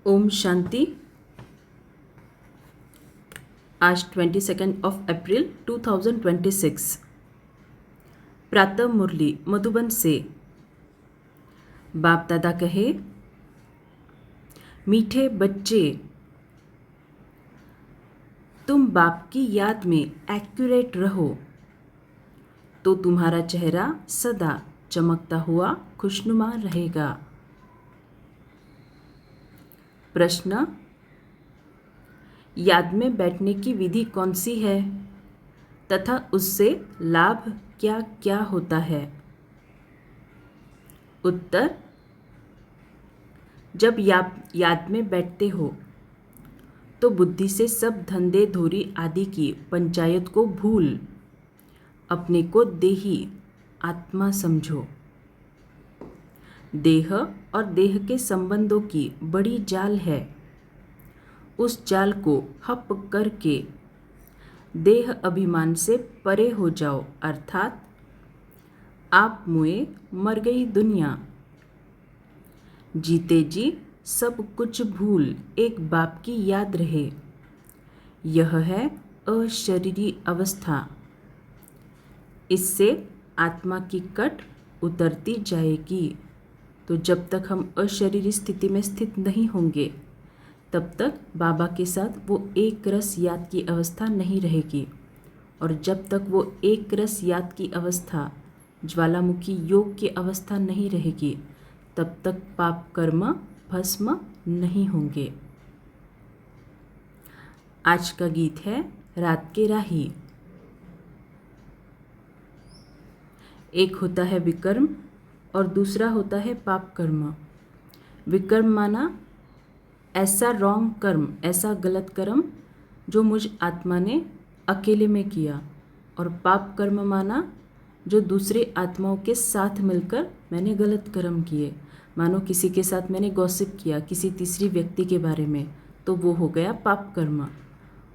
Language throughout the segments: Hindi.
ओम शांति। आज 22 अप्रैल 2026 प्रातः मुरली मधुबन से। बाप दादा कहे, मीठे बच्चे, तुम बाप की याद में एक्यूरेट रहो तो तुम्हारा चेहरा सदा चमकता हुआ खुशनुमा रहेगा। प्रश्न, याद में बैठने की विधि कौन सी है तथा उससे लाभ क्या क्या होता है? उत्तर, जब याद में बैठते हो तो बुद्धि से सब धंधे धोरी आदि की पंचायत को भूल अपने को देही आत्मा समझो। देह और देह के संबंधों की बड़ी जाल है। उस जाल को हप करके देह अभिमान से परे हो जाओ, अर्थात आप मुए मर गई दुनिया। जीते जी सब कुछ भूल एक बाप की याद रहे, यह है अशरीरी अवस्था। इससे आत्मा की कट उतरती जाएगी। तो जब तक हम अशरीरी स्थिति में स्थित नहीं होंगे तब तक बाबा के साथ वो एक रस याद की अवस्था नहीं रहेगी, और जब तक वो एक रस याद की अवस्था ज्वालामुखी योग की अवस्था नहीं रहेगी तब तक पाप कर्म भस्म नहीं होंगे। आज का गीत है रात के राही। एक होता है विकर्म और दूसरा होता है पाप कर्म। विकर्म माना ऐसा रॉन्ग कर्म, ऐसा गलत कर्म जो मुझ आत्मा ने अकेले में किया, और पाप कर्म माना जो दूसरे आत्माओं के साथ मिलकर मैंने गलत कर्म किए। मानो किसी के साथ मैंने गॉसिप किया किसी तीसरी व्यक्ति के बारे में, तो वो हो गया पाप कर्म।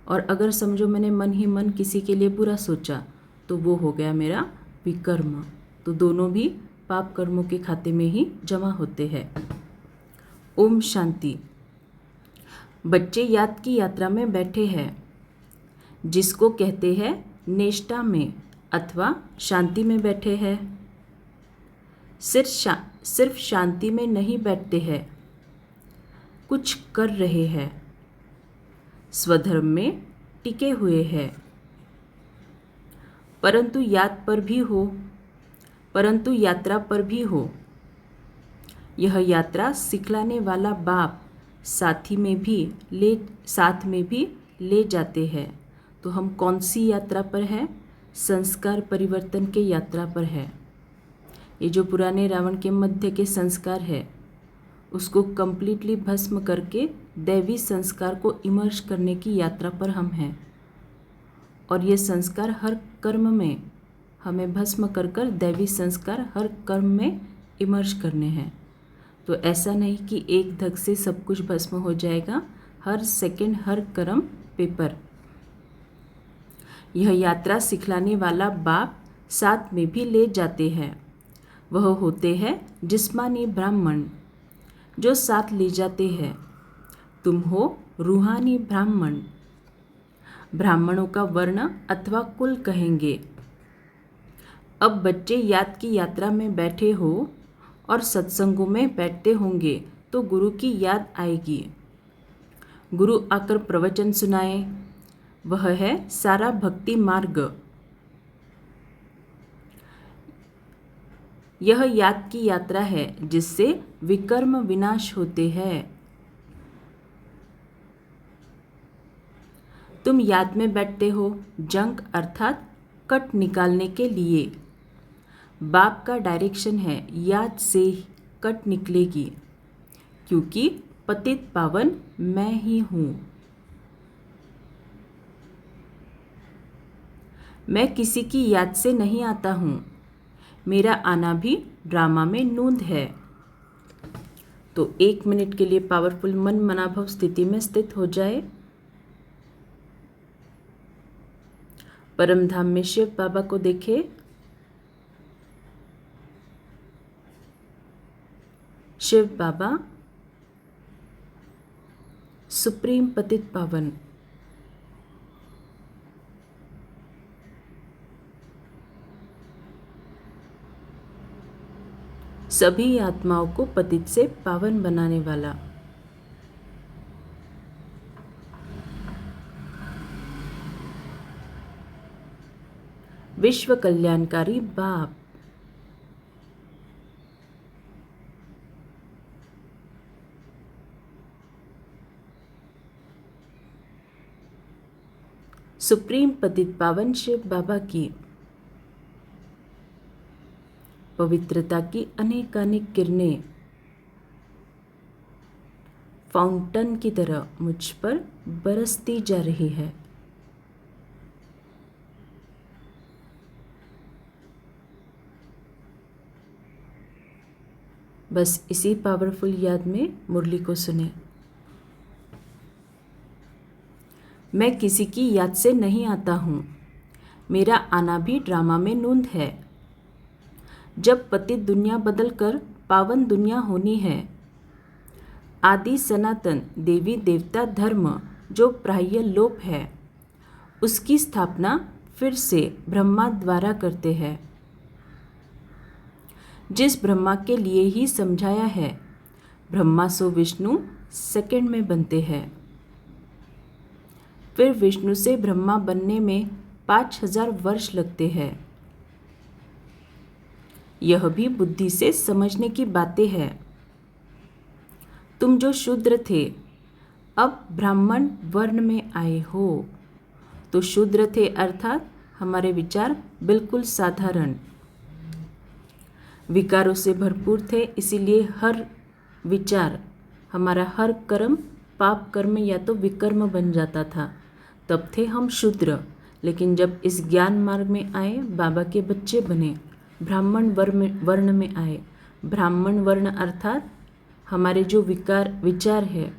और अगर समझो मैंने मन ही मन किसी के लिए बुरा सोचा तो वो हो गया मेरा विकर्म। तो दोनों भी पाप कर्मों के खाते में ही जमा होते हैं। ओम शांति। बच्चे याद की यात्रा में बैठे हैं, जिसको कहते हैं नेष्टा में अथवा शांति में बैठे हैं। सिर्फ शांति में नहीं बैठते हैं, कुछ कर रहे हैं, स्वधर्म में टिके हुए हैं। परंतु यात्रा पर भी हो। यह यात्रा सिखलाने वाला बाप साथ में भी ले जाते हैं। तो हम कौन सी यात्रा पर हैं? संस्कार परिवर्तन के यात्रा पर है। ये जो पुराने रावण के मध्य के संस्कार है उसको कंप्लीटली भस्म करके दैवी संस्कार को इमर्ज करने की यात्रा पर हम हैं। और ये संस्कार हर कर्म में हमें भस्म कर दैवी संस्कार हर कर्म में इमर्ज करने हैं। तो ऐसा नहीं कि एक धक से सब कुछ भस्म हो जाएगा, हर सेकंड हर कर्म पेपर। यह यात्रा सिखलाने वाला बाप साथ में भी ले जाते हैं। वह होते हैं जिस्मानी ब्राह्मण जो साथ ले जाते हैं। तुम हो रूहानी ब्राह्मण। ब्राह्मणों का वर्ण अथवा कुल कहेंगे। अब बच्चे याद की यात्रा में बैठे हो और सत्संगों में बैठते होंगे तो गुरु की याद आएगी। गुरु आकर प्रवचन सुनाए, वह है सारा भक्ति मार्ग। यह याद की यात्रा है जिससे विकर्म विनाश होते हैं। तुम याद में बैठते हो जंक अर्थात कट निकालने के लिए। बाप का डायरेक्शन है याद से कट निकलेगी, क्योंकि पतित पावन मैं ही हूँ। मैं किसी की याद से नहीं आता हूँ, मेरा आना भी ड्रामा में नूंद है। तो 1 मिनट के लिए पावरफुल मन मनाभव स्थिति में स्थित हो जाए। परम धाम में शिव बाबा को देखे। शिव बाबा सुप्रीम पतित पावन। सभी आत्माओं को पतित से पावन बनाने वाला। विश्व कल्याणकारी बाप। सुप्रीम पतित पावन शिव बाबा की पवित्रता की अनेकानेक किरणें फाउंटेन की तरह मुझ पर बरसती जा रही है। बस इसी पावरफुल याद में मुरली को सुने। मैं किसी की याद से नहीं आता हूँ, मेरा आना भी ड्रामा में नूंद है। जब पतित दुनिया बदलकर पावन दुनिया होनी है, आदि सनातन देवी देवता धर्म जो प्राय लोप है, उसकी स्थापना फिर से ब्रह्मा द्वारा करते हैं। जिस ब्रह्मा के लिए ही समझाया है, ब्रह्मा सो विष्णु सेकंड में बनते हैं। फिर विष्णु से ब्रह्मा बनने में 5000 वर्ष लगते हैं। यह भी बुद्धि से समझने की बातें हैं। तुम जो शूद्र थे, अब ब्राह्मण वर्ण में आए हो। तो शूद्र थे अर्थात हमारे विचार बिल्कुल साधारण, विकारों से भरपूर थे, इसीलिए हर विचार, हमारा हर कर्म पाप कर्म या तो विकर्म बन जाता था। तब थे हम शूद्र, लेकिन जब इस ज्ञान मार्ग में आए, बाबा के बच्चे बने, ब्राह्मण वर्ण में आए। ब्राह्मण वर्ण अर्थात हमारे जो विचार है,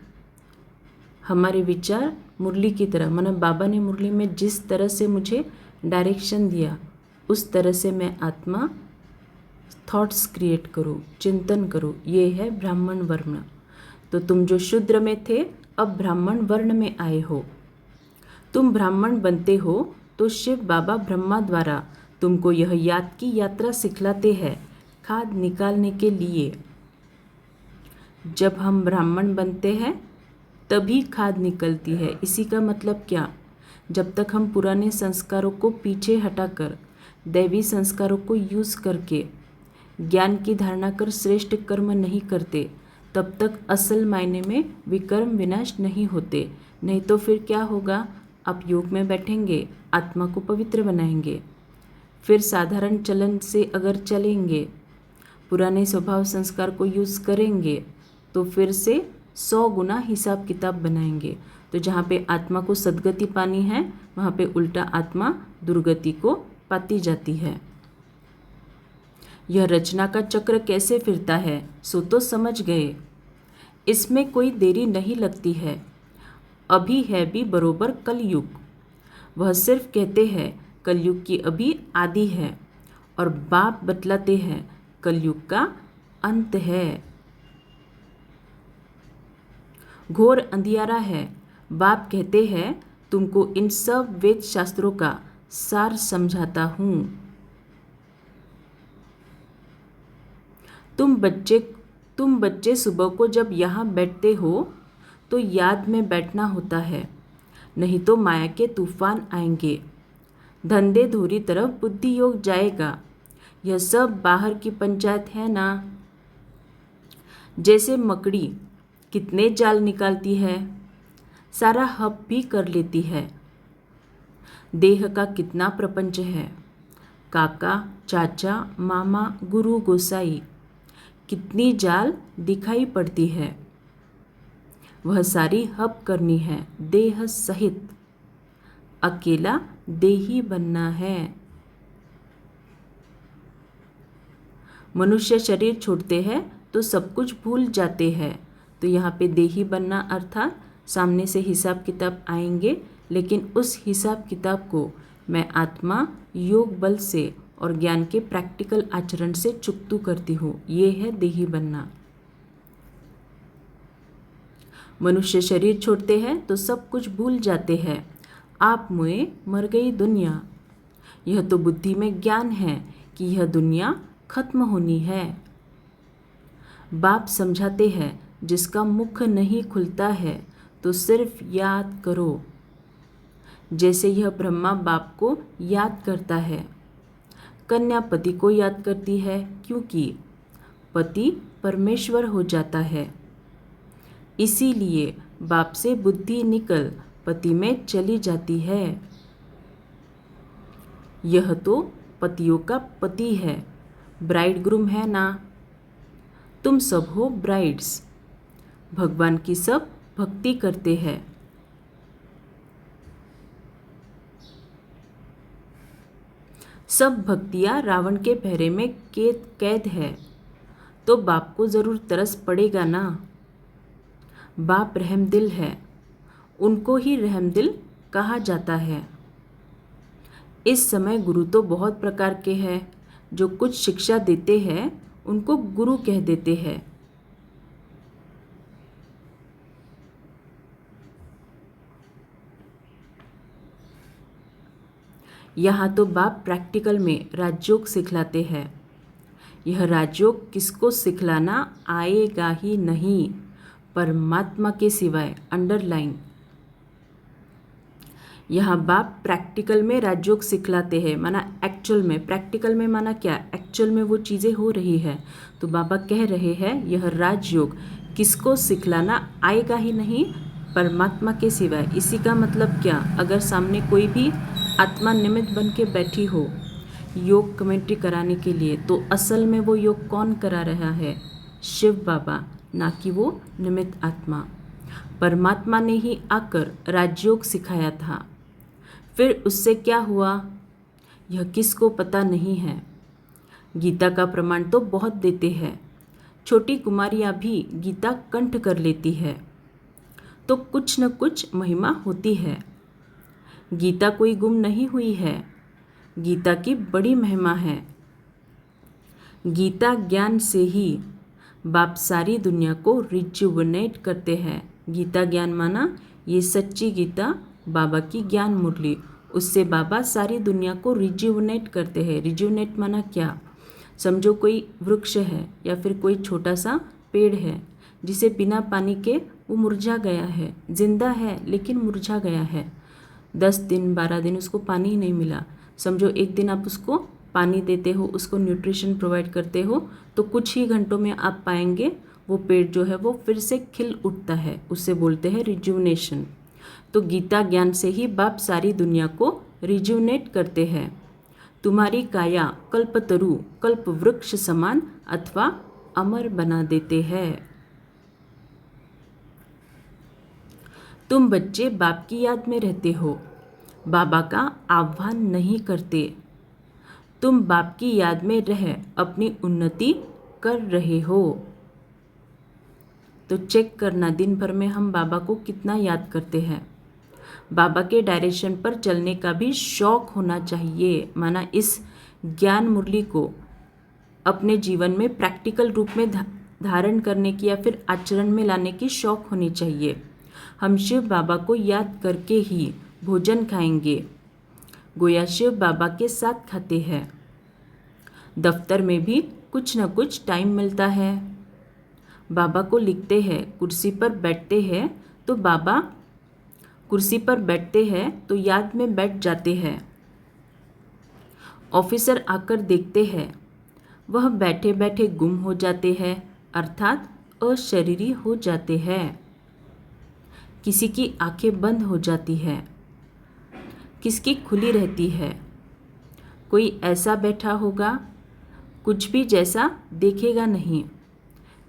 हमारे विचार मुरली की तरह, माना बाबा ने मुरली में जिस तरह से मुझे डायरेक्शन दिया, उस तरह से मैं आत्मा थॉट्स क्रिएट करूँ, चिंतन करूँ। ये है ब्राह्मण वर्ण। तो तुम जो शूद्र में थे, अब ब्राह्मण वर्ण में आए हो। तुम ब्राह्मण बनते हो तो शिव बाबा ब्रह्मा द्वारा तुमको यह याद की यात्रा सिखलाते हैं, खाद निकालने के लिए। जब हम ब्राह्मण बनते हैं तभी खाद निकलती है। इसी का मतलब क्या? जब तक हम पुराने संस्कारों को पीछे हटाकर दैवी संस्कारों को यूज़ करके ज्ञान की धारणा कर श्रेष्ठ कर्म नहीं करते, तब तक असल मायने में विकर्म विनाश नहीं होते। नहीं तो फिर क्या होगा? आप योग में बैठेंगे, आत्मा को पवित्र बनाएंगे, फिर साधारण चलन से अगर चलेंगे, पुराने स्वभाव संस्कार को यूज़ करेंगे, तो फिर से 100 गुना हिसाब किताब बनाएंगे। तो जहाँ पे आत्मा को सद्गति पानी है, वहाँ पे उल्टा आत्मा दुर्गति को पाती जाती है। यह रचना का चक्र कैसे फिरता है, सो तो समझ गए। इसमें कोई देरी नहीं लगती है। अभी है भी बरोबर कलयुग। वह सिर्फ कहते हैं कलयुग की अभी आदि है, और बाप बतलाते हैं कलयुग का अंत है। घोर अंधियारा है। बाप कहते हैं तुमको इन सब वेद शास्त्रों का सार समझाता हूँ। तुम बच्चे सुबह को जब यहाँ बैठते हो तो याद में बैठना होता है, नहीं तो माया के तूफान आएंगे। धंधे धूरी तरफ बुद्धि योग जाएगा। यह सब बाहर की पंचायत है ना। जैसे मकड़ी कितने जाल निकालती है, सारा हब भी कर लेती है। देह का कितना प्रपंच है, काका चाचा मामा गुरु गोसाई, कितनी जाल दिखाई पड़ती है। वह सारी हब करनी है देह सहित। अकेला देही बनना है। मनुष्य शरीर छोड़ते हैं तो सब कुछ भूल जाते हैं। तो यहाँ पे देही बनना अर्थात सामने से हिसाब किताब आएंगे, लेकिन उस हिसाब किताब को मैं आत्मा योग बल से और ज्ञान के प्रैक्टिकल आचरण से चुकतू करती हूँ। ये है देही बनना। मनुष्य शरीर छोड़ते हैं तो सब कुछ भूल जाते हैं। आप मुए मर गई दुनिया। यह तो बुद्धि में ज्ञान है कि यह दुनिया खत्म होनी है। बाप समझाते हैं, जिसका मुख नहीं खुलता है तो सिर्फ याद करो। जैसे यह ब्रह्मा बाप को याद करता है, कन्या पति को याद करती है, क्योंकि पति परमेश्वर हो जाता है। इसीलिए बाप से बुद्धि निकल पति में चली जाती है। यह तो पतियों का पति है, ब्राइड ग्रूम है ना। तुम सब हो ब्राइड्स। भगवान की सब भक्ति करते हैं। सब भक्तियाँ रावण के पहरे में कैद है, तो बाप को ज़रूर तरस पड़ेगा ना। बाप रहमदिल है, उनको ही रहमदिल कहा जाता है। इस समय गुरु तो बहुत प्रकार के हैं। जो कुछ शिक्षा देते हैं उनको गुरु कह देते हैं। यहाँ तो बाप प्रैक्टिकल में राजयोग सिखलाते हैं। यह राजयोग किसको सिखलाना आएगा ही नहीं, परमात्मा के सिवाय। अंडरलाइन। यहाँ बाप प्रैक्टिकल में राजयोग सिखलाते हैं, माना एक्चुअल में। प्रैक्टिकल में माना क्या, एक्चुअल में वो चीज़ें हो रही है। तो बाबा कह रहे हैं यह राजयोग किसको सिखलाना आएगा ही नहीं, परमात्मा के सिवाय। इसी का मतलब क्या, अगर सामने कोई भी आत्मा निमित्त बन के बैठी हो योग कमेंट्री कराने के लिए, तो असल में वो योग कौन करा रहा है, शिव बाबा, ना कि वो निमित्त आत्मा। परमात्मा ने ही आकर राजयोग सिखाया था। फिर उससे क्या हुआ यह किसको पता नहीं है। गीता का प्रमाण तो बहुत देते हैं। छोटी कुमारियाँ भी गीता कंठ कर लेती है, तो कुछ न कुछ महिमा होती है। गीता कोई गुम नहीं हुई है, गीता की बड़ी महिमा है। गीता ज्ञान से ही बाप सारी दुनिया को रिजुवनेट करते हैं। गीता ज्ञान माना ये सच्ची गीता, बाबा की ज्ञान मुरली, उससे बाबा सारी दुनिया को रिजुवनेट करते हैं। रिजुवनेट माना क्या, समझो कोई वृक्ष है या फिर कोई छोटा सा पेड़ है जिसे बिना पानी के वो मुरझा गया है। जिंदा है लेकिन मुरझा गया है, 10 दिन 12 दिन उसको पानी ही नहीं मिला। समझो एक दिन आप उसको पानी देते हो, उसको न्यूट्रिशन प्रोवाइड करते हो, तो कुछ ही घंटों में आप पाएंगे वो पेड़ जो है वो फिर से खिल उठता है। उससे बोलते हैं रिजुवनेशन। तो गीता ज्ञान से ही बाप सारी दुनिया को रिजुवनेट करते हैं। तुम्हारी काया कल्पतरु कल्प वृक्ष समान अथवा अमर बना देते हैं। तुम बच्चे बाप की याद में रहते हो, बाबा का आह्वान नहीं करते। तुम बाप की याद में रह अपनी उन्नति कर रहे हो। तो चेक करना दिन भर में हम बाबा को कितना याद करते हैं। बाबा के डायरेक्शन पर चलने का भी शौक होना चाहिए, माना इस ज्ञान मुरली को अपने जीवन में प्रैक्टिकल रूप में धारण करने की या फिर आचरण में लाने की शौक होनी चाहिए। हम शिव बाबा को याद करके ही भोजन खाएंगे, गोया शिव बाबा के साथ खाते हैं। दफ्तर में भी कुछ न कुछ टाइम मिलता है, बाबा को लिखते हैं। कुर्सी पर बैठते हैं तो बाबा कुर्सी पर बैठते हैं तो याद में बैठ जाते हैं। ऑफिसर आकर देखते हैं, वह बैठे बैठे गुम हो जाते हैं, अर्थात अशरीरी हो जाते हैं। किसी की आंखें बंद हो जाती है, किसकी खुली रहती है। कोई ऐसा बैठा होगा, कुछ भी जैसा देखेगा नहीं,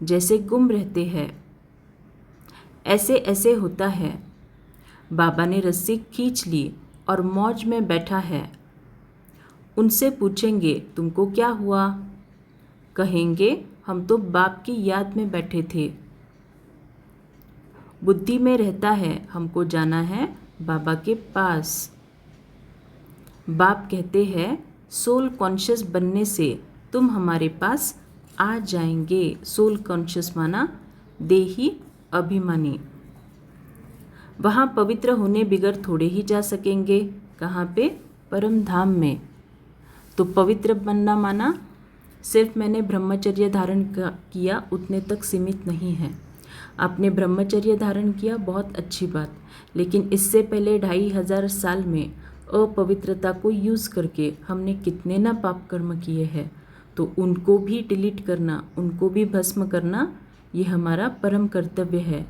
जैसे गुम रहते हैं। ऐसे ऐसे होता है। बाबा ने रस्सी खींच ली और मौज में बैठा है। उनसे पूछेंगे तुमको क्या हुआ, कहेंगे हम तो बाप की याद में बैठे थे। बुद्धि में रहता है हमको जाना है बाबा के पास। बाप कहते हैं सोल कॉन्शियस बनने से तुम हमारे पास आ जाएंगे। सोल कॉन्शियस माना देही अभिमानी। वहाँ पवित्र होने बिगर थोड़े ही जा सकेंगे। कहाँ पे? परम धाम में। तो पवित्र बनना माना सिर्फ मैंने ब्रह्मचर्य धारण किया उतने तक सीमित नहीं है। आपने ब्रह्मचर्य धारण किया, बहुत अच्छी बात, लेकिन इससे पहले 2500 साल में अपवित्रता को यूज़ करके हमने कितने ना पाप कर्म किए हैं। तो उनको भी डिलीट करना, उनको भी भस्म करना, ये हमारा परम कर्तव्य है।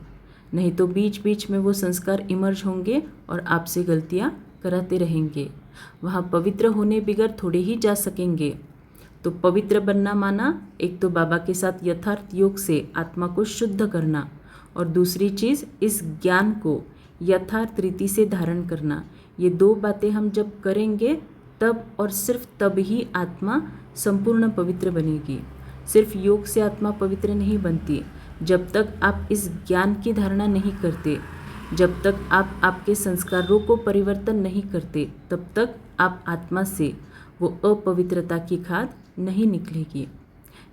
नहीं तो बीच बीच में वो संस्कार इमर्ज होंगे और आपसे गलतियाँ कराते रहेंगे। वहाँ पवित्र होने बिगर थोड़े ही जा सकेंगे। तो पवित्र बनना माना एक तो बाबा के साथ यथार्थ योग से आत्मा को शुद्ध करना, और दूसरी चीज़ इस ज्ञान को यथार्थ रीति से धारण करना। ये दो बातें हम जब करेंगे तब और सिर्फ तब ही आत्मा संपूर्ण पवित्र बनेगी। सिर्फ योग से आत्मा पवित्र नहीं बनती। जब तक आप इस ज्ञान की धारणा नहीं करते, जब तक आप आपके संस्कारों को परिवर्तन नहीं करते, तब तक आप आत्मा से वो अपवित्रता की खाद नहीं निकलेगी।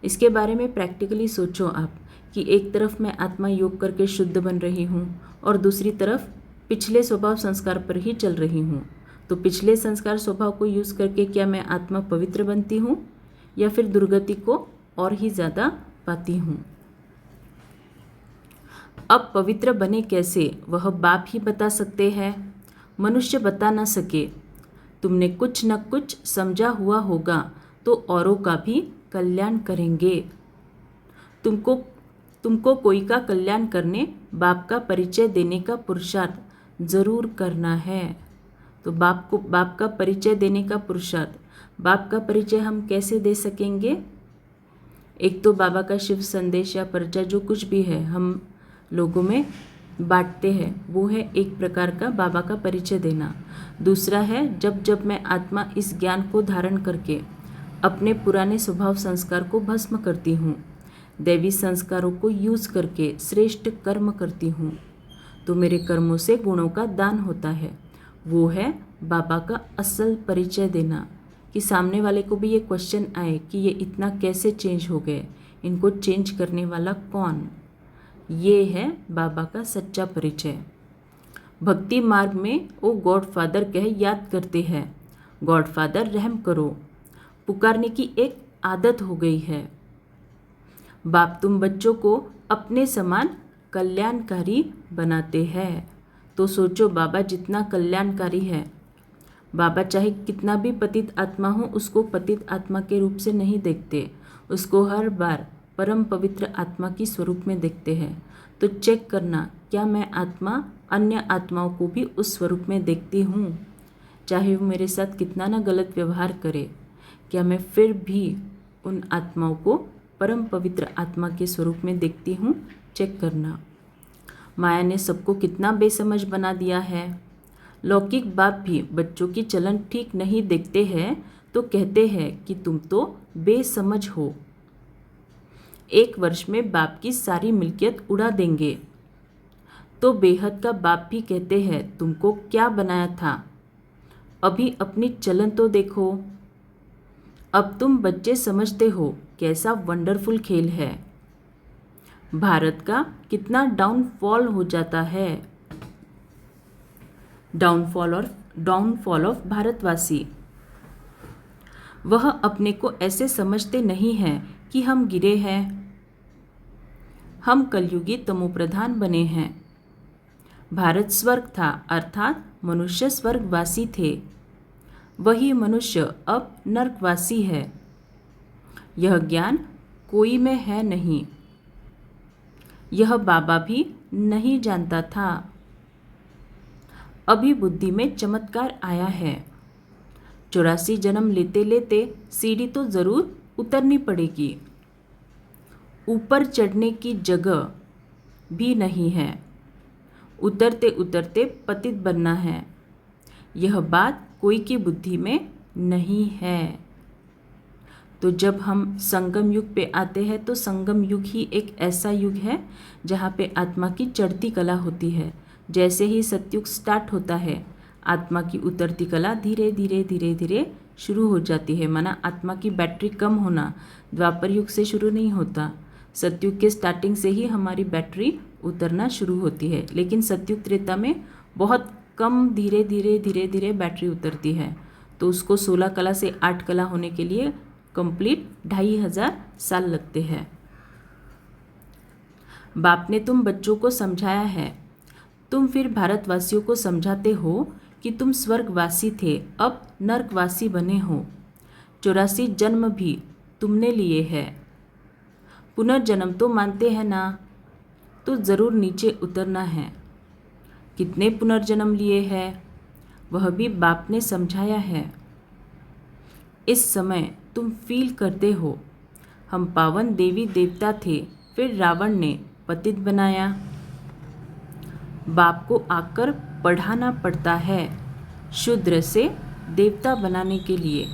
इसके बारे में प्रैक्टिकली सोचो आप कि एक तरफ मैं आत्मा योग करके शुद्ध बन रही हूँ और दूसरी तरफ पिछले स्वभाव संस्कार पर ही चल रही हूँ। तो पिछले संस्कार स्वभाव को यूज़ करके क्या मैं आत्मा पवित्र बनती हूँ या फिर दुर्गति को और ही ज़्यादा पाती हूँ? अब पवित्र बने कैसे, वह बाप ही बता सकते हैं, मनुष्य बता ना सके। तुमने कुछ न कुछ समझा हुआ होगा तो औरों का भी कल्याण करेंगे। तुमको कोई का कल्याण करने बाप का परिचय देने का पुरुषार्थ ज़रूर करना है। तो बाप का परिचय देने का पुरुषार्थ, बाप का परिचय हम कैसे दे सकेंगे? एक तो बाबा का शिव संदेश या परिचय जो कुछ भी है हम लोगों में बांटते हैं, वो है एक प्रकार का बाबा का परिचय देना। दूसरा है जब जब मैं आत्मा इस ज्ञान को धारण करके अपने पुराने स्वभाव संस्कार को भस्म करती हूँ, दैवी संस्कारों को यूज़ करके श्रेष्ठ कर्म करती हूँ, तो मेरे कर्मों से गुणों का दान होता है। वो है बाबा का असल परिचय देना, कि सामने वाले को भी ये क्वेश्चन आए कि ये इतना कैसे चेंज हो गए, इनको चेंज करने वाला कौन? ये है बाबा का सच्चा परिचय। भक्ति मार्ग में वो गॉड फादर कह याद करते हैं, गॉड फादर रहम करो, पुकारने की एक आदत हो गई है। बाप तुम बच्चों को अपने समान कल्याणकारी बनाते हैं। तो सोचो बाबा जितना कल्याणकारी है, बाबा चाहे कितना भी पतित आत्मा हो उसको पतित आत्मा के रूप से नहीं देखते, उसको हर बार परम पवित्र आत्मा की स्वरूप में देखते हैं। तो चेक करना, क्या मैं आत्मा अन्य आत्माओं को भी उस स्वरूप में देखती हूँ? चाहे वो मेरे साथ कितना ना गलत व्यवहार करे, क्या मैं फिर भी उन आत्माओं को परम पवित्र आत्मा के स्वरूप में देखती हूँ? चेक करना। माया ने सबको कितना बेसमझ बना दिया है। लौकिक बाप भी बच्चों की चलन ठीक नहीं देखते हैं तो कहते हैं कि तुम तो बेसमझ हो, 1 वर्ष में बाप की सारी मिल्कियत उड़ा देंगे। तो बेहद का बाप भी कहते हैं तुमको क्या बनाया था, अभी अपनी चलन तो देखो। अब तुम बच्चे समझते हो कैसा वंडरफुल खेल है। भारत का कितना डाउनफॉल हो जाता है। डाउनफॉल ऑफ भारतवासी। वह अपने को ऐसे समझते नहीं हैं कि हम गिरे हैं, हम कलयुगी तमोप्रधान बने हैं। भारत स्वर्ग था, अर्थात मनुष्य स्वर्गवासी थे, वही मनुष्य अब नरकवासी है। यह ज्ञान कोई में है नहीं, यह बाबा भी नहीं जानता था। अभी बुद्धि में चमत्कार आया है। 84 जन्म लेते लेते सीढ़ी तो ज़रूर उतरनी पड़ेगी, ऊपर चढ़ने की जगह भी नहीं है, उतरते उतरते पतित बनना है। यह बात कोई की बुद्धि में नहीं है। तो जब हम संगम युग पे आते हैं तो संगम युग ही एक ऐसा युग है जहाँ पे आत्मा की चढ़ती कला होती है। जैसे ही सतयुग स्टार्ट होता है, आत्मा की उतरती कला धीरे धीरे धीरे धीरे शुरू हो जाती है। माना आत्मा की बैटरी कम होना द्वापर युग से शुरू नहीं होता, सतयुग के स्टार्टिंग से ही हमारी बैटरी उतरना शुरू होती है, लेकिन सतयुग त्रेता में बहुत कम धीरे धीरे बैटरी उतरती है। तो उसको 16 कला से 8 कला होने के लिए कंप्लीट 2500 साल लगते हैं। बाप ने तुम बच्चों को समझाया है, तुम फिर भारतवासियों को समझाते हो कि तुम स्वर्गवासी थे, अब नरकवासी बने हो। 84 जन्म भी तुमने लिए है। पुनर्जन्म तो मानते हैं ना, तो ज़रूर नीचे उतरना है। कितने पुनर्जन्म लिए हैं वह भी बाप ने समझाया है। इस समय तुम फील करते हो, हम पावन देवी देवता थे, फिर रावण ने पतित बनाया। बाप को आकर पढ़ाना पड़ता है शूद्र से देवता बनाने के लिए।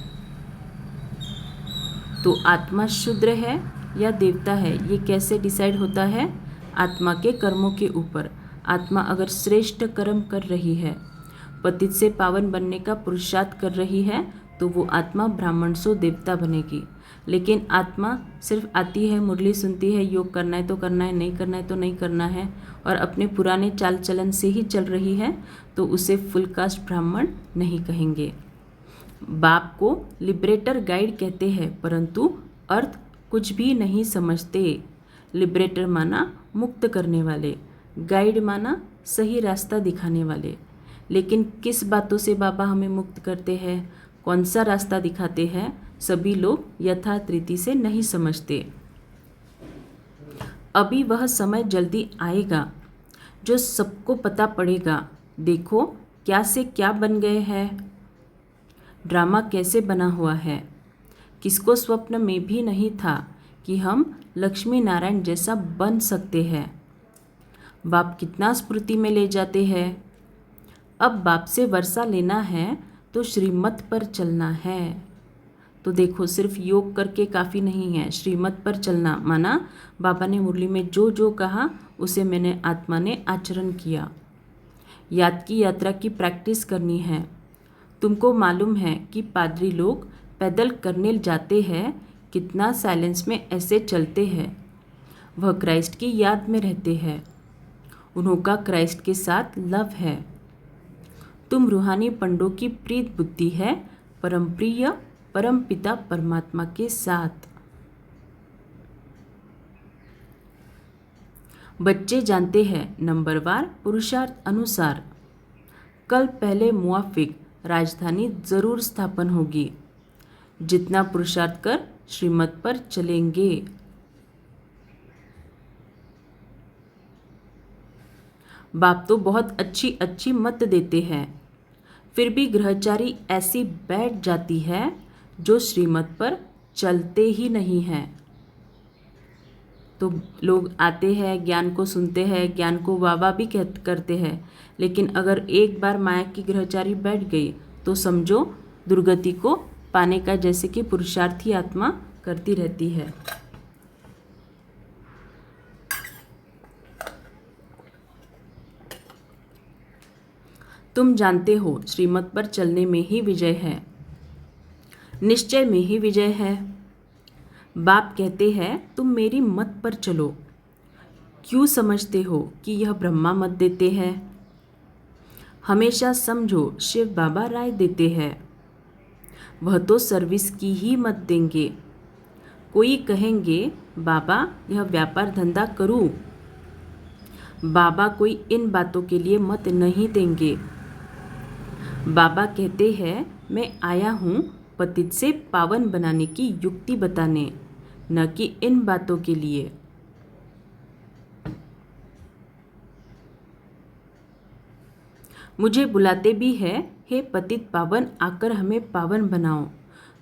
तो आत्मा शूद्र है या देवता है, ये कैसे डिसाइड होता है? आत्मा के कर्मों के ऊपर। आत्मा अगर श्रेष्ठ कर्म कर रही है, पतित से पावन बनने का पुरुषार्थ कर रही है, तो वो आत्मा ब्राह्मण सो देवता बनेगी। लेकिन आत्मा सिर्फ आती है, मुरली सुनती है, योग करना है तो करना है, नहीं करना है तो नहीं करना है, और अपने पुराने चाल चलन से ही चल रही है, तो उसे फुल कास्ट ब्राह्मण नहीं कहेंगे। बाप को लिबरेटर गाइड कहते हैं, परंतु अर्थ कुछ भी नहीं समझते। लिबरेटर माना मुक्त करने वाले, गाइड माना सही रास्ता दिखाने वाले। लेकिन किस बातों से बाबा हमें मुक्त करते हैं, कौन सा रास्ता दिखाते हैं, सभी लोग यथार्थ रीति से नहीं समझते। अभी वह समय जल्दी आएगा जो सबको पता पड़ेगा, देखो क्या से क्या बन गए हैं, ड्रामा कैसे बना हुआ है। किसको स्वप्न में भी नहीं था कि हम लक्ष्मी नारायण जैसा बन सकते हैं। बाप कितना स्फूर्ति में ले जाते हैं। अब बाप से वर्षा लेना है तो श्रीमत पर चलना है। तो देखो, सिर्फ योग करके काफ़ी नहीं है, श्रीमत पर चलना माना बाबा ने मुरली में जो जो कहा उसे मैंने आत्मा ने आचरण किया। याद की यात्रा की प्रैक्टिस करनी है। तुमको मालूम है कि पादरी लोग पैदल करने जाते हैं, कितना साइलेंस में ऐसे चलते हैं। वह क्राइस्ट की याद में रहते हैं, उनका क्राइस्ट के साथ लव है। तुम रूहानी पंडों की प्रीत बुद्धि है, परम प्रिय परम पिता परमात्मा के साथ। बच्चे जानते हैं नंबरवार पुरुषार्थ अनुसार कल पहले मुआफिक राजधानी जरूर स्थापन होगी। जितना पुरुषार्थ कर श्रीमत पर चलेंगे। बाप तो बहुत अच्छी अच्छी मत देते हैं, फिर भी ग्रहचारी ऐसी बैठ जाती है जो श्रीमत पर चलते ही नहीं हैं। तो लोग आते हैं, ज्ञान को सुनते हैं, ज्ञान को वाह भी करते हैं, लेकिन अगर एक बार माया की ग्रहचारी बैठ गई तो समझो दुर्गति को पाने का जैसे कि पुरुषार्थी आत्मा करती रहती है। तुम जानते हो श्रीमत पर चलने में ही विजय है, निश्चय में ही विजय है। बाप कहते हैं तुम मेरी मत पर चलो। क्यों समझते हो कि यह ब्रह्मा मत देते हैं? हमेशा समझो शिव बाबा राय देते हैं, वह तो सर्विस की ही मत देंगे। कोई कहेंगे बाबा यह व्यापार धंधा करूं, बाबा कोई इन बातों के लिए मत नहीं देंगे। बाबा कहते हैं मैं आया हूँ पतित से पावन बनाने की युक्ति बताने, न कि इन बातों के लिए। मुझे बुलाते भी है, हे पतित पावन आकर हमें पावन बनाओ,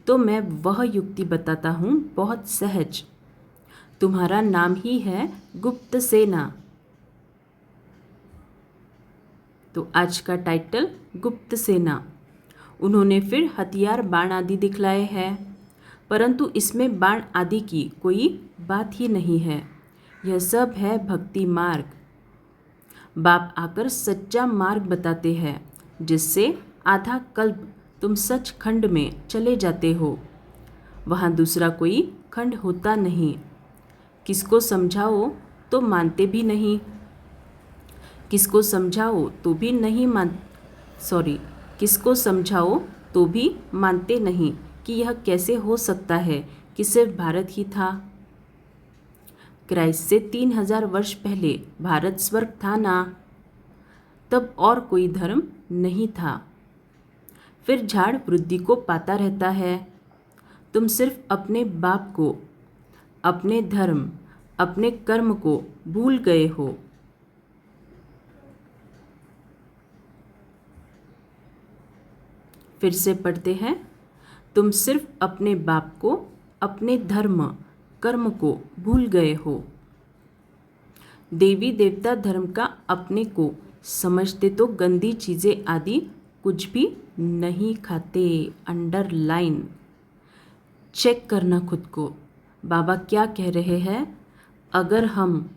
तो मैं वह युक्ति बताता हूँ बहुत सहज। तुम्हारा नाम ही है गुप्त सेना। तो आज का टाइटल गुप्त सेना। उन्होंने फिर हथियार बाण आदि दिखलाए हैं, परंतु इसमें बाण आदि की कोई बात ही नहीं है। यह सब है भक्ति मार्ग। बाप आकर सच्चा मार्ग बताते हैं, जिससे आधा कल्प तुम सच खंड में चले जाते हो। वहाँ दूसरा कोई खंड होता नहीं। किसको समझाओ तो मानते भी नहीं। किसको समझाओ तो भी नहीं मान सॉरी किसको समझाओ तो भी मानते नहीं कि यह कैसे हो सकता है कि सिर्फ भारत ही था। क्राइस्ट से 3000 वर्ष पहले भारत स्वर्ग था ना, तब और कोई धर्म नहीं था। फिर झाड़ वृद्धि को पाता रहता है। तुम सिर्फ अपने बाप को, अपने धर्म, अपने कर्म को भूल गए हो। फिर से पढ़ते हैं। तुम सिर्फ अपने बाप को, अपने धर्म, कर्म को भूल गए हो। देवी देवता धर्म का अपने को समझते तो गंदी चीज़ें आदि कुछ भी नहीं खाते। अंडरलाइन। चेक करना खुद को। बाबा क्या कह रहे हैं? अगर हम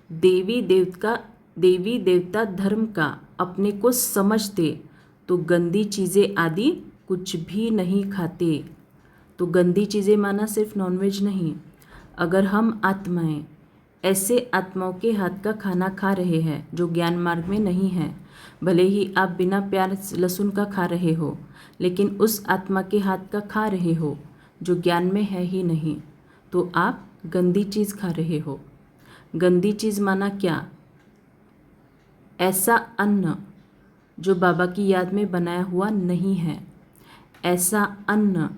देवी देवता धर्म का अपने को समझते तो गंदी चीज़ें आदि कुछ भी नहीं खाते। तो गंदी चीज़ें माना सिर्फ नॉनवेज नहीं। अगर हम आत्माएं ऐसे आत्माओं के हाथ का खाना खा रहे हैं जो ज्ञान मार्ग में नहीं है, भले ही आप बिना प्याज लहसुन का खा रहे हो, लेकिन उस आत्मा के हाथ का खा रहे हो जो ज्ञान में है ही नहीं, तो आप गंदी चीज़ खा रहे हो। गंदी चीज़ माना क्या? ऐसा अन्न जो बाबा की याद में बनाया हुआ नहीं है, ऐसा अन्न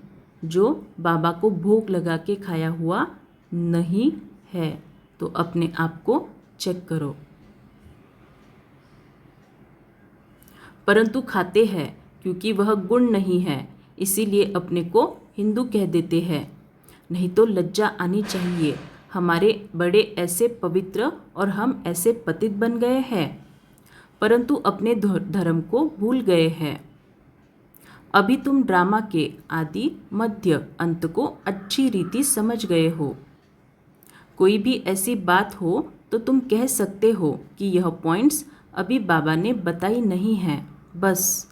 जो बाबा को भोग लगा के खाया हुआ नहीं है। तो अपने आप को चेक करो। परंतु खाते हैं क्योंकि वह गुण नहीं है, इसीलिए अपने को हिंदू कह देते हैं। नहीं तो लज्जा आनी चाहिए। हमारे बड़े ऐसे पवित्र और हम ऐसे पतित बन गए हैं, परंतु अपने धर्म को भूल गए हैं। अभी तुम ड्रामा के आदि मध्य अंत को अच्छी रीति समझ गए हो। कोई भी ऐसी बात हो तो तुम कह सकते हो कि यह पॉइंट्स अभी बाबा ने बताई नहीं है बस,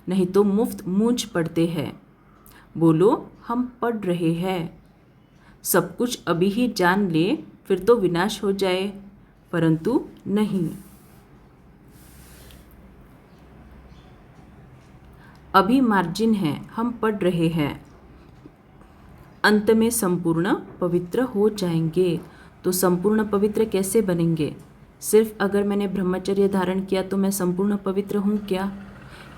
नहीं तो मुफ्त मूंछ पढ़ते हैं। बोलो हम पढ़ रहे हैं। सब कुछ अभी ही जान ले फिर तो विनाश हो जाए, परंतु नहीं। अभी मार्जिन है, हम पढ़ रहे हैं। अंत में संपूर्ण पवित्र हो जाएंगे। तो संपूर्ण पवित्र कैसे बनेंगे? सिर्फ अगर मैंने ब्रह्मचर्य धारण किया तो मैं संपूर्ण पवित्र हूँ क्या?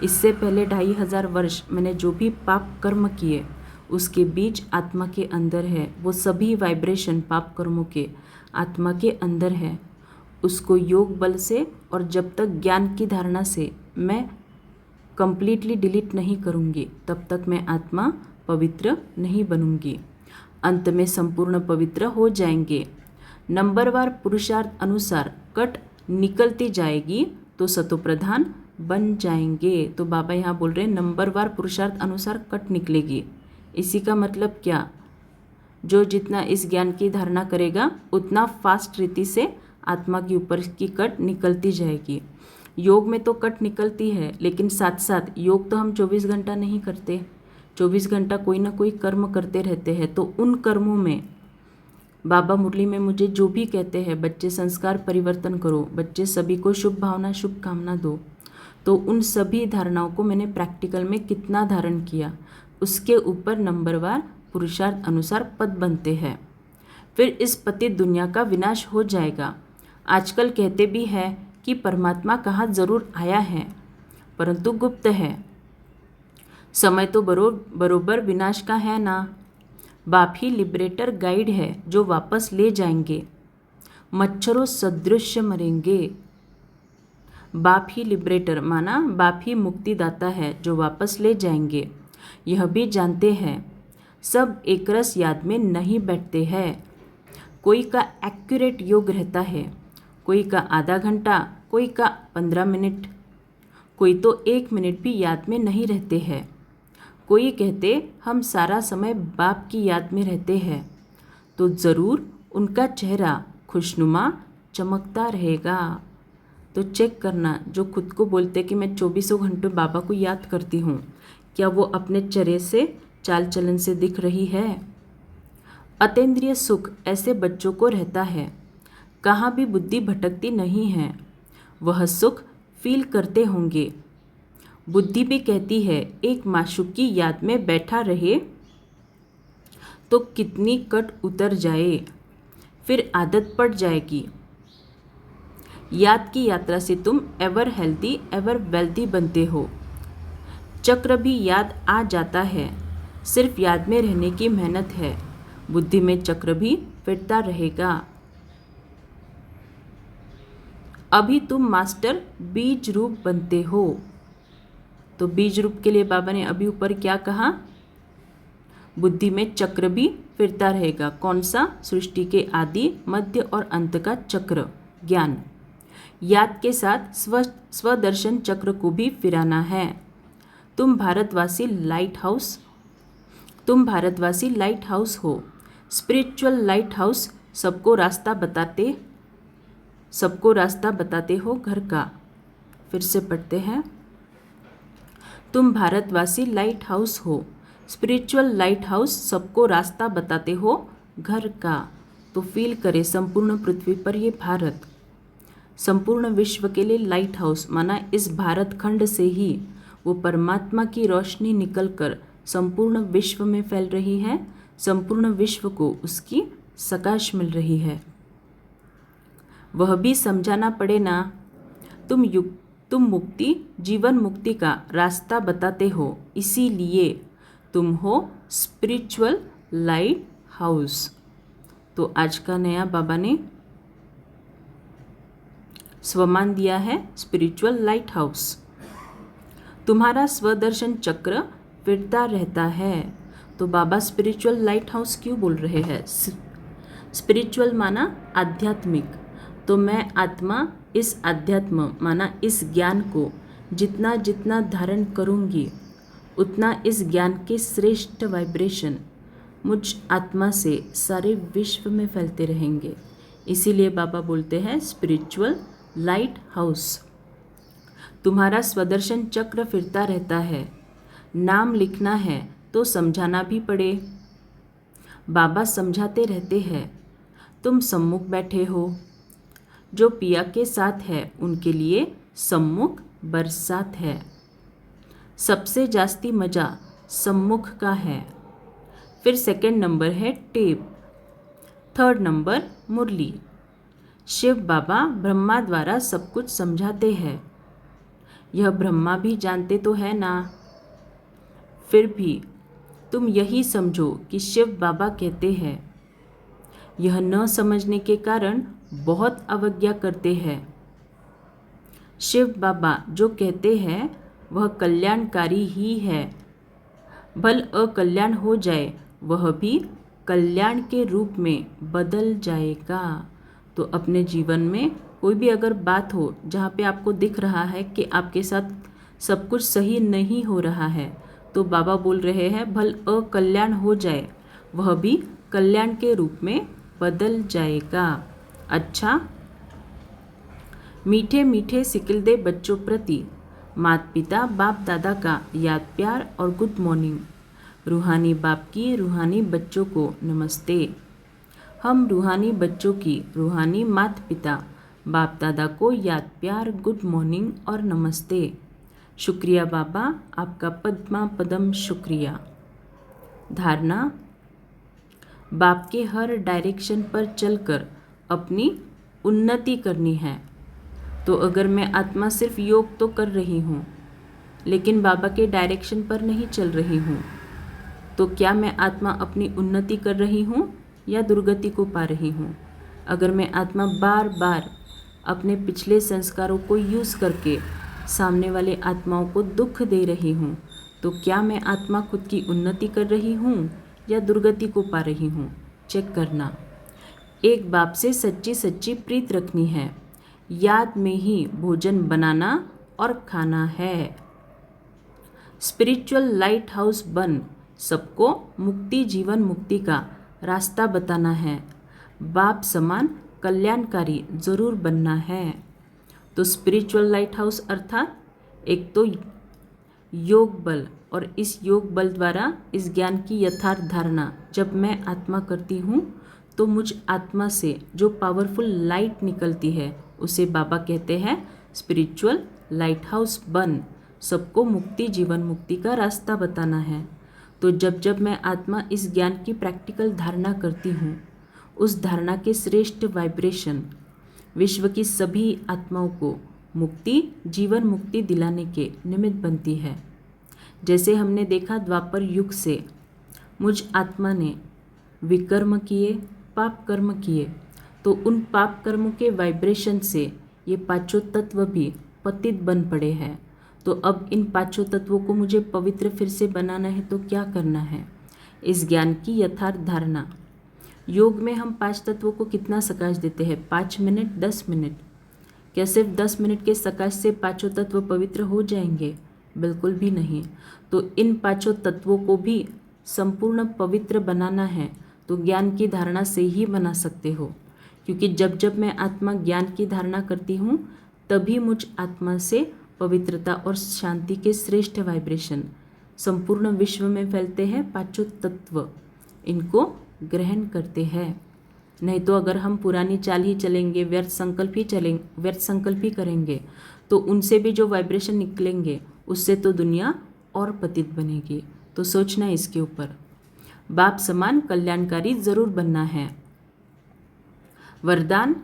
इससे पहले 2500 वर्ष मैंने जो भी पाप कर्म किए उसके बीज आत्मा के अंदर है। वो सभी वाइब्रेशन पाप कर्मों के आत्मा के अंदर है। उसको योग बल से और जब तक ज्ञान की धारणा से मैं कंप्लीटली डिलीट नहीं करूँगी तब तक मैं आत्मा पवित्र नहीं बनूंगी। अंत में संपूर्ण पवित्र हो जाएंगे। नंबरवार पुरुषार्थ अनुसार कट निकलती जाएगी तो सतोप्रधान बन जाएंगे। तो बाबा यहाँ बोल रहे हैं नंबरवार पुरुषार्थ अनुसार कट निकलेगी। इसी का मतलब क्या? जो जितना इस ज्ञान की धारणा करेगा उतना फास्ट रीति से आत्मा के ऊपर की कट निकलती जाएगी। योग में तो कट निकलती है, लेकिन साथ साथ योग तो हम 24 घंटा नहीं करते। 24 घंटा कोई ना कोई कर्म करते रहते हैं। तो उन कर्मों में बाबा मुरली में मुझे जो भी कहते हैं, बच्चे संस्कार परिवर्तन करो, बच्चे सभी को शुभ भावना शुभकामना दो, तो उन सभी धारणाओं को मैंने प्रैक्टिकल में कितना धारण किया उसके ऊपर नंबरवार पुरुषार्थ अनुसार पद बनते हैं। फिर इस पतित दुनिया का विनाश हो जाएगा। आजकल कहते भी हैं कि परमात्मा कहाँ ज़रूर आया है, परंतु गुप्त है। समय तो बरोबर विनाश का है ना। बाप ही लिबरेटर गाइड है जो वापस ले जाएंगे। मच्छरों सदृश मरेंगे। बाप ही लिबरेटर माना बाप ही मुक्तिदाता है जो वापस ले जाएंगे। यह भी जानते हैं सब एक रस याद में नहीं बैठते हैं। कोई का एक्यूरेट योग रहता है, कोई का आधा घंटा, कोई का 15 मिनट, कोई तो 1 मिनट भी याद में नहीं रहते हैं। कोई कहते हम सारा समय बाप की याद में रहते हैं, तो ज़रूर उनका चेहरा खुशनुमा चमकता रहेगा। तो चेक करना, जो खुद को बोलते कि मैं 24 घंटों बाबा को याद करती हूँ, क्या वो अपने चेहरे से चाल चलन से दिख रही है? अतीन्द्रिय सुख ऐसे बच्चों को रहता है, कहाँ भी बुद्धि भटकती नहीं है। वह सुख फील करते होंगे। बुद्धि भी कहती है एक माशूक की याद में बैठा रहे तो कितनी कट उतर जाए, फिर आदत पड़ जाएगी। याद की यात्रा से तुम एवर हेल्दी एवर वेल्दी बनते हो। चक्र भी याद आ जाता है, सिर्फ याद में रहने की मेहनत है। बुद्धि में चक्र भी फिरता रहेगा। अभी तुम मास्टर बीज रूप बनते हो। तो बीज रूप के लिए बाबा ने अभी ऊपर क्या कहा? बुद्धि में चक्र भी फिरता रहेगा। कौन सा? सृष्टि के आदि, मध्य और अंत का चक्र, ज्ञान। याद के साथ स्वदर्शन चक्र को भी फिराना है। तुम भारतवासी लाइट हाउस हो। स्पिरिचुअल लाइट हाउस सबको रास्ता बताते हो घर का। फिर से पढ़ते हैं। तुम भारतवासी लाइट हाउस हो। स्पिरिचुअल लाइट हाउस सबको रास्ता बताते हो घर का। तो फील करें संपूर्ण पृथ्वी पर ये भारत, संपूर्ण विश्व के लिए लाइट हाउस माना इस भारत खंड से ही वो परमात्मा की रोशनी निकलकर संपूर्ण विश्व में फैल रही है। संपूर्ण विश्व को उसकी प्रकाश मिल रही है। वह भी समझाना पड़े ना। तुम मुक्ति, जीवन मुक्ति का रास्ता बताते हो, इसीलिए तुम हो स्पिरिचुअल लाइट हाउस। तो आज का नया बाबा ने स्वमान दिया है स्पिरिचुअल लाइट हाउस। तुम्हारा स्वदर्शन चक्र फिरता रहता है। तो बाबा स्पिरिचुअल लाइट हाउस क्यों बोल रहे हैं? स्पिरिचुअल माना आध्यात्मिक। तो मैं आत्मा इस अध्यात्म माना इस ज्ञान को जितना जितना धारण करूँगी, उतना इस ज्ञान के श्रेष्ठ वाइब्रेशन मुझ आत्मा से सारे विश्व में फैलते रहेंगे। इसीलिए बाबा बोलते हैं स्पिरिचुअल लाइट हाउस। तुम्हारा स्वदर्शन चक्र फिरता रहता है। नाम लिखना है तो समझाना भी पड़े। बाबा समझाते रहते हैं। तुम सम्मुख बैठे हो। जो पिया के साथ है उनके लिए सम्मुख बरसात है। सबसे जास्ती मज़ा सम्मुख का है। फिर सेकंड नंबर है टेप, थर्ड नंबर मुरली। शिव बाबा ब्रह्मा द्वारा सब कुछ समझाते हैं। यह ब्रह्मा भी जानते तो है ना। फिर भी तुम यही समझो कि शिव बाबा कहते हैं। यह न समझने के कारण बहुत अवज्ञा करते हैं। शिव बाबा जो कहते हैं वह कल्याणकारी ही है। भल अकल्याण हो जाए वह भी कल्याण के रूप में बदल जाएगा। तो अपने जीवन में कोई भी अगर बात हो जहाँ पे आपको दिख रहा है कि आपके साथ सब कुछ सही नहीं हो रहा है, तो बाबा बोल रहे हैं भल अकल्याण हो जाए वह भी कल्याण के रूप में बदल जाएगा। अच्छा, मीठे मीठे सिकिलदे बच्चों प्रति माता पिता बाप दादा का याद प्यार और गुड मॉर्निंग। रूहानी बाप की रूहानी बच्चों को नमस्ते। हम रूहानी बच्चों की रूहानी माता पिता बाप दादा को याद प्यार गुड मॉर्निंग और नमस्ते। शुक्रिया बाबा, आपका पद्मा पदम शुक्रिया। धारणा, बाप के हर डायरेक्शन पर चलकर अपनी उन्नति करनी है। तो अगर मैं आत्मा सिर्फ योग तो कर रही हूँ लेकिन बाबा के डायरेक्शन पर नहीं चल रही हूँ, तो क्या मैं आत्मा अपनी उन्नति कर रही हूँ या दुर्गति को पा रही हूँ? अगर मैं आत्मा बार बार अपने पिछले संस्कारों को यूज़ करके सामने वाले आत्माओं को दुख दे रही हूँ, तो क्या मैं आत्मा खुद की उन्नति कर रही हूँ या दुर्गति को पा रही हूँ? चेक करना। एक बाप से सच्ची सच्ची प्रीत रखनी है। याद में ही भोजन बनाना और खाना है। स्पिरिचुअल लाइट हाउस बन सबको मुक्ति जीवन मुक्ति का रास्ता बताना है। बाप समान कल्याणकारी जरूर बनना है। तो स्पिरिचुअल लाइट हाउस अर्थात एक तो योग बल, और इस योग बल द्वारा इस ज्ञान की यथार्थ धारणा जब मैं आत्मा करती हूँ तो मुझ आत्मा से जो पावरफुल लाइट निकलती है उसे बाबा कहते हैं स्पिरिचुअल लाइट हाउस बन सबको मुक्ति जीवन मुक्ति का रास्ता बताना है। तो जब जब मैं आत्मा इस ज्ञान की प्रैक्टिकल धारणा करती हूँ, उस धारणा के श्रेष्ठ वाइब्रेशन विश्व की सभी आत्माओं को मुक्ति जीवन मुक्ति दिलाने के निमित्त बनती है। जैसे हमने देखा द्वापर युग से मुझ आत्मा ने विकर्म किए, पाप कर्म किए, तो उन पाप कर्मों के वाइब्रेशन से ये पांचों तत्व भी पतित बन पड़े हैं। तो अब इन पांचों तत्वों को मुझे पवित्र फिर से बनाना है, तो क्या करना है? इस ज्ञान की यथार्थ धारणा। योग में हम 5 तत्वों को कितना सकाश देते हैं? 5 मिनट, 10 मिनट। क्या सिर्फ 10 मिनट के सकाश से पांचों तत्व पवित्र हो जाएंगे? बिल्कुल भी नहीं। तो इन पांचों तत्वों को भी संपूर्ण पवित्र बनाना है तो ज्ञान की धारणा से ही बना सकते हो, क्योंकि जब जब मैं आत्मा ज्ञान की धारणा करती हूँ तभी मुझ आत्मा से पवित्रता और शांति के श्रेष्ठ वाइब्रेशन संपूर्ण विश्व में फैलते हैं। पांचों तत्व इनको ग्रहण करते हैं। नहीं तो अगर हम पुरानी चाल ही चलेंगे, व्यर्थ संकल्प ही करेंगे, तो उनसे भी जो वाइब्रेशन निकलेंगे उससे तो दुनिया और पतित बनेगी। तो सोचना इसके ऊपर। बाप समान कल्याणकारी जरूर बनना है। वरदान,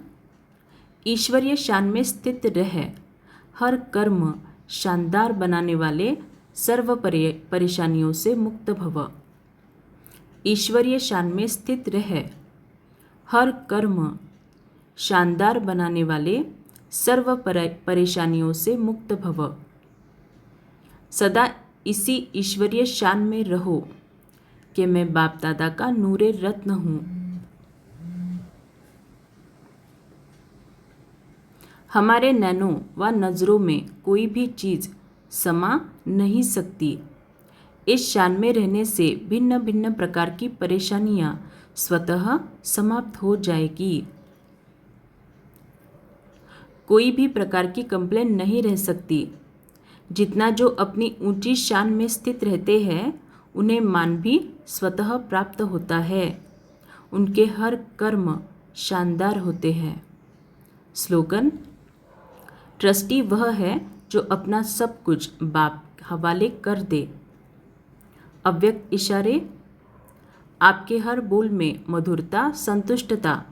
ईश्वरीय शान में स्थित रह हर कर्म शानदार बनाने वाले सर्व परेशानियों से मुक्त भव। ईश्वरीय शान में स्थित रह हर कर्म शानदार बनाने वाले सर्व परेशानियों से मुक्त भव। सदा इसी ईश्वरीय शान में रहो कि मैं बाप दादा का नूरे रत्न हूँ। हमारे नैनों व नज़रों में कोई भी चीज़ समा नहीं सकती। इस शान में रहने से भिन्न भिन्न प्रकार की परेशानियाँ स्वतः समाप्त हो जाएगी। कोई भी प्रकार की कंप्लेन नहीं रह सकती। जितना जो अपनी ऊंची शान में स्थित रहते हैं उन्हें मान भी स्वतः प्राप्त होता है। उनके हर कर्म शानदार होते हैं। स्लोगन, ट्रस्टी वह है जो अपना सब कुछ बाप हवाले कर दे। अव्यक्त इशारे, आपके हर बोल में मधुरता, संतुष्टता,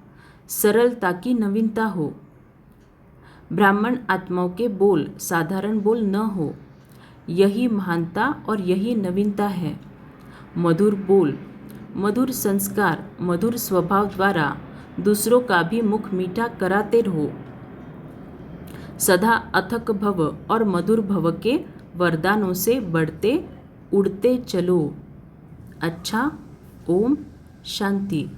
सरलता की नवीनता हो। ब्राह्मण आत्माओं के बोल साधारण बोल न हो, यही महानता और यही नवीनता है। मधुर बोल, मधुर संस्कार, मधुर स्वभाव द्वारा दूसरों का भी मुख मीठा कराते रहो। सदा अथक भव और मधुर भव के वरदानों से बढ़ते उड़ते चलो। अच्छा, ओम शांति।